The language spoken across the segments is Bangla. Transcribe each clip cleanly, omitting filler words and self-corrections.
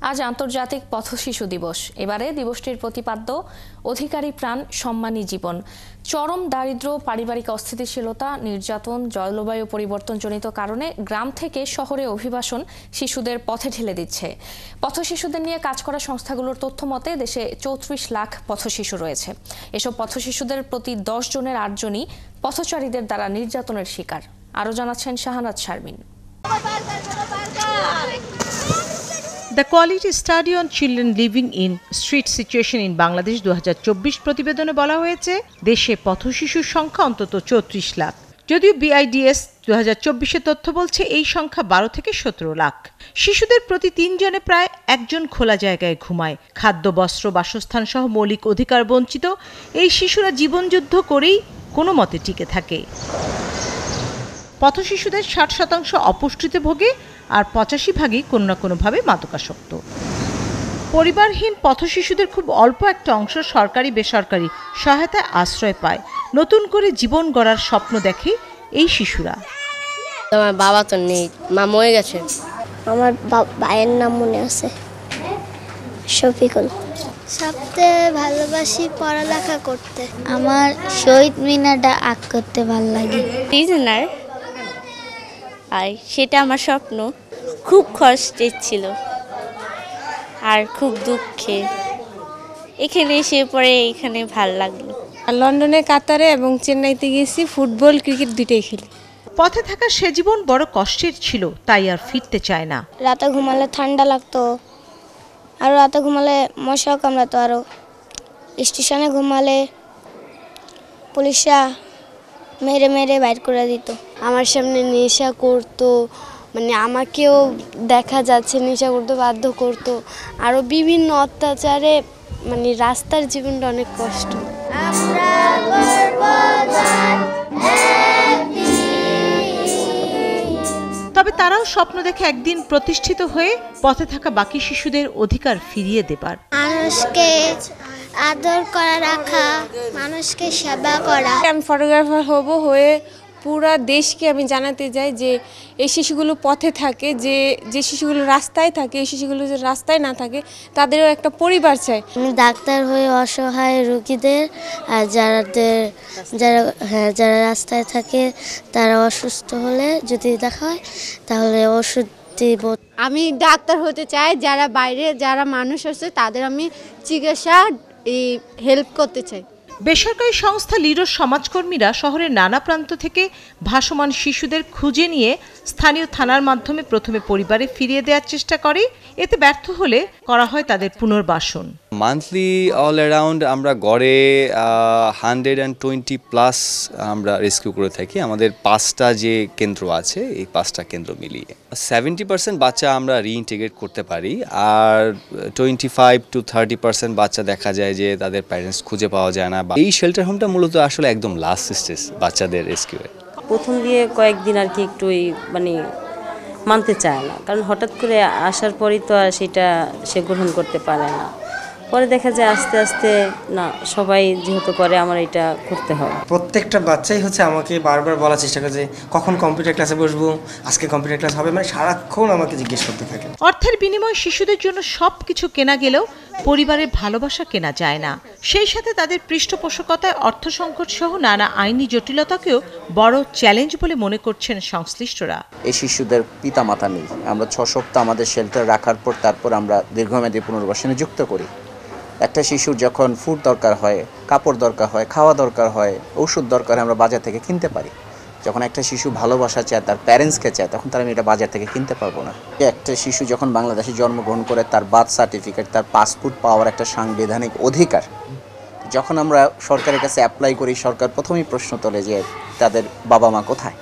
আজ আন্তর্জাতিক পথ শিশু দিবস। এবারে দিবসটির প্রতিপাদ্য অধিকারী প্রাণ সম্মানী জীবন। চরম দারিদ্র্য, পারিবারিক অস্থিতিশীলতা, নির্যাতন, জলবায়ু পরিবর্তনজনিত কারণে গ্রাম থেকে শহরে অভিবাসন শিশুদের পথে ঠেলে দিচ্ছে। পথ শিশুদের নিয়ে কাজ করা সংস্থাগুলোর তথ্য মতে দেশে 34 লাখ পথ শিশু রয়েছে। এসব পথ শিশুদের প্রতি 10 জনের 8 জনই পথচারীদের দ্বারা নির্যাতনের শিকার। আরও জানাচ্ছেন শাহানাত Sharmin. The Quality Study on Children Living in Street Situation in Bangladesh 2024 প্রতিবেদনে বলা হয়েছে দেশে পথশিশুর সংখ্যা অন্তত 34 লাখ। যদিও BIDS 2024-এর তথ্য বলছে এই সংখ্যা 12 থেকে 17 লাখ। শিশুদের প্রতি 3 জনে প্রায় একজন খোলা জায়গায় ঘুমায়। খাদ্য, বস্ত্র, বাসস্থান সহ মৌলিক অধিকার বঞ্চিত এই শিশুরা জীবনযুদ্ধ করেই কোনো মতে টিকে থাকে। পথশিশুদের 60% অপুষ্টিতে ভোগে আর 85% কোনো না কোনোভাবে মাদকাসক্ত। পরিবারহীন পথশিশুদের খুব অল্প একটা অংশ সরকারি বেসরকারি সহায়তায় আশ্রয় পায়। নতুন করে জীবন গড়ার স্বপ্ন দেখে এই শিশুরা। আমার বাবা তো নেই, মা মরে গেছে। আমার ভাইয়ের নাম মনে আছে, শফিকুল। সবচেয়ে ভালোবাসি পড়ালেখা করতে। আমার শহীদ মিনারটা আঁক করতে ভালো লাগে। প্রিজনার, আর সেটা আমার স্বপ্ন। খুব কষ্টের ছিল আর খুব দুঃখে। এখানে এসে পরে এখানে ভালো লাগলো। লন্ডনে, কাতারে এবং চেন্নাইতে গেছি, ফুটবল ক্রিকেট দুইটাই খেলি। পথে থাকা সে জীবন বড় কষ্টের ছিল, তাই আর ফিরতে চায় না। রাতে ঘুমালে ঠান্ডা লাগতো, আর রাতে ঘুমালে মশা কামড়াতো, আরও স্টেশনে ঘুমালে পুলিশরা মেরে মেরে বাইর করে দিত। আমার সামনে নেশা করতো, মানে আমাকেও দেখা যাচ্ছে নেশা করতে বাধ্য করতো, আরও বিভিন্ন অত্যাচারে, মানে রাস্তার জীবনটা অনেক কষ্ট। তবে তারাও স্বপ্ন দেখে একদিন প্রতিষ্ঠিত হয়ে পথে থাকা বাকি শিশুদের অধিকার ফিরিয়ে দেবার। মানুষকে আদর করা, রাখা, মানুষকে সেবা করা। আমি ফটোগ্রাফার হব, হয়ে পুরা দেশকে আমি জানাতে যাই যে এই শিশুগুলো পথে থাকে, যে শিশুগুলো রাস্তায় থাকে, এই শিশুগুলো যে রাস্তায় না থাকে তাদেরও একটা পরিবার চাই। আমি ডাক্তার হয়ে অসহায় রোগীদের আর যারা রাস্তায় থাকে তারা অসুস্থ হলে যদি দেখা হয় তাহলে ওষুধ দিব। আমি ডাক্তার হতে চাই, যারা বাইরে যারা মানুষ আছে তাদের আমি চিকিৎসা হেল্প করতে চাই। বেসরকারি সংস্থা লিডোর সমাজকর্মীরা শহরের নানা প্রান্ত থেকে ভাসমান শিশুদের খুঁজে নিয়ে স্থানীয় থানার মাধ্যমে প্রথমে পরিবারে ফিরিয়ে দেওয়ার চেষ্টা করে। এতে ব্যর্থ হলে করা হয় তাদের পুনর্বাসন। মান্থলি অল অ্যারাউন্ড আমরা গড়ে 120+ আমরা রেস্কিউ করে থাকি। আমাদের 5টা যে কেন্দ্র আছে, এই 5টা কেন্দ্র মিলিয়ে 70% বাচ্চা আমরা রিইন্টিগ্রেট করতে পারি, আর 25 to 30% বাচ্চা দেখা যায় যে তাদের প্যারেন্টস খুঁজে পাওয়া যায় না। এই শেল্টার হোমটা মূলত আসলে একদম লাস্ট স্টেজ বাচ্চাদের রেস্কিউয়ে। প্রথম দিয়ে কয়েকদিন আর কি একটু মানে মানতে চায় না, কারণ হঠাৎ করে আসার পরই তো আর সেটা সে গ্রহণ করতে পারে না। পরে দেখা যায় আস্তে আস্তে না, সবাই যেহেতু করে আমার এটা করতে হবে। প্রত্যেকটা বাচ্চাই আমাকে বারবার বলার চেষ্টা করে যে কখন কম্পিউটার ক্লাসে বসবো, আজকে কম্পিউটার ক্লাস হবে, মানে সারাক্ষণ আমাকে জিজ্ঞেস করতে থাকে। অর্থের বিনিময়ে শিশুদের জন্য সবকিছু কেনা গেলেও পরিবারের ভালোবাসা কেনা যায় না। সেই সাথে তাদের পৃষ্ঠপোষকতায় অর্থ সংকট সহ নানা আইনি জটিলতাকেও বড় চ্যালেঞ্জ বলে মনে করছেন সংশ্লিষ্টরা। এই শিশুদের পিতামাতা নেই। আমরা 6 সপ্তাহ আমাদের শেল্টার রাখার পর তারপর আমরা দীর্ঘমেয়াদী পুনর্বাসনে যুক্ত করি। একটা শিশুর যখন ফুড দরকার হয়, কাপড় দরকার হয়, খাওয়া দরকার হয়, ওষুধ দরকার হয়, আমরা বাজার থেকে কিনতে পারি। যখন একটা শিশু ভালোবাসা চায়, তার প্যারেন্টসকে চায়, তখন তার আমি এটা বাজার থেকে কিনতে পারবো না। একটা শিশু যখন বাংলাদেশে জন্মগ্রহণ করে, তার বার্থ সার্টিফিকেট, তার পাসপোর্ট পাওয়ার একটা সাংবিধানিক অধিকার। যখন আমরা সরকারের কাছে অ্যাপ্লাই করি, সরকার প্রথমেই প্রশ্ন তোলে যে তাদের বাবা মা কোথায়।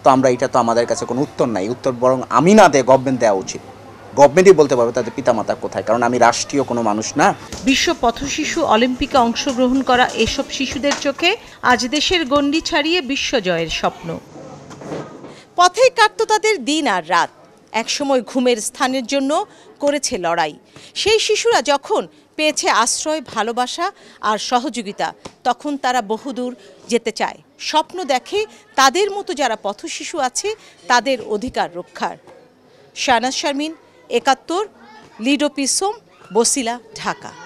তো আমরা এটা তো আমাদের কাছে কোনো উত্তর নাই, উত্তর বরং আমি না দেয় গভর্নমেন্ট দেওয়া উচিত। গভর্নমেন্টই বলতে পারবে তাদের পিতামাতা কোথায়, কারণ আমি রাষ্ট্রীয় কোনো মানুষ না। বিশ্ব পথশিশু অলিম্পিকে অংশগ্রহণ করা এসব শিশুদের চোখে আজ দেশের গণ্ডি ছাড়িয়ে বিশ্বজয়ের স্বপ্ন। পথেই কাটত তাদের দিন আর রাত, একসময় ঘুমের স্থানের জন্য করেছে লড়াই। সেই শিশুরা যখন পেয়েছে আশ্রয়, ভালোবাসা আর সহযোগিতা, তখন তারা বহুদূর যেতে চায়। স্বপ্ন দেখে তাদের মতো যারা পথশিশু আছে তাদের অধিকার রক্ষার। শাহানাত শারমিন, ৭১, লিডো পিসোম, বসিলা, ঢাকা।